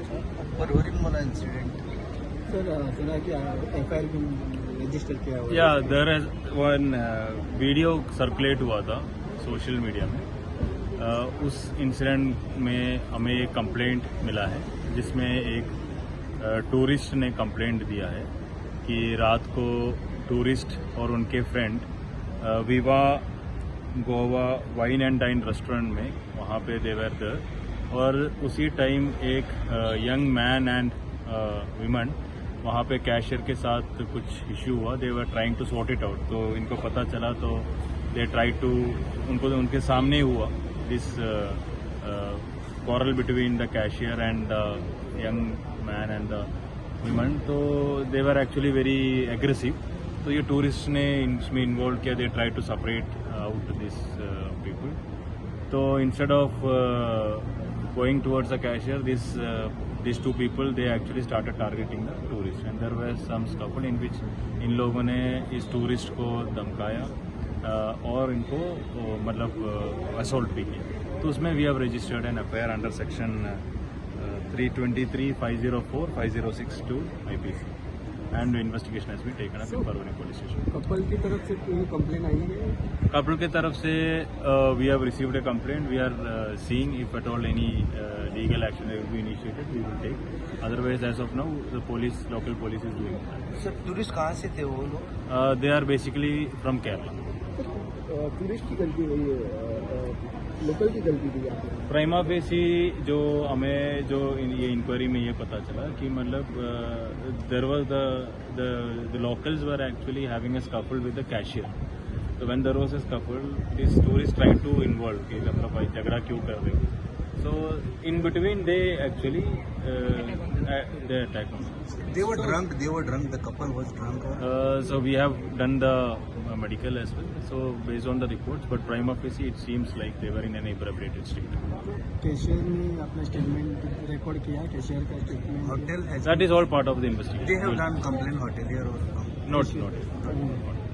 Sir परवरीन मला incident sir सुना कि FIR भी रजिस्टर किया हुआ है। या there is one video circulate हुआ था सोशल मीडिया में। उस इंसिडेंट में हमें एक कंप्लेंट मिला है जिसमें एक टूरिस्ट ने कंप्लेंट दिया है कि रात को टूरिस्ट और उनके friend Viva Goa wine and dine restaurant में वहाँ पे देवर देयर और उसी टाइम एक यंग मैन एंड विमन वहाँ पे कैशियर के साथ कुछ इश्यू हुआ। They were trying to sort it out, तो इनको पता चला तो दे ट्राई टू उनके सामने हुआ this quarrel between the cashier and young man and the women. तो they were actually very aggressive. तो ये टूरिस्ट ने इसमें इन्वॉल्व किया। They try to separate out this people. तो instead of going towards the cashier these two people they actually started targeting the tourist and there was some scuffle in which इन लोगों ने इस tourist को धमकाया और इनको मतलब असॉल्ट भी किया। तो उसमें we have registered an FIR under section 323, 504, 5062 IPC and investigation has been taken up in Parbhani police station. Couple की तरफ से कोई कंप्लेन आई है? कपल की तरफ से we have received a complaint. We are seeing if at all any legal action will be initiated we will take. Otherwise as of now the police local police is doing. Sir tourist कहाँ से थे वो लोग? They are basically from Kerala. Tourist की गलती हुई है, local की गलती थी यहाँ पे? प्राइमा फेसी जो हमें जो ये इंक्वायरी में ये पता चला कि मतलब there was the locals were actually having a scuffle with the cashier. तो when there was a scuffle this tourist tried to involve कि मतलब भाई झगड़ा क्यों कर रहे हो। So in between they actually they attacked us. They were drunk. The couple was drunk. So we have done the medical as well. So based on the reports, but prima facie it seems like they were in an inebriated state. Cashier ने अपना statement record किया, cashier का statement. Hotel has That is all part of the investigation. they have done complaint hotelier or Not.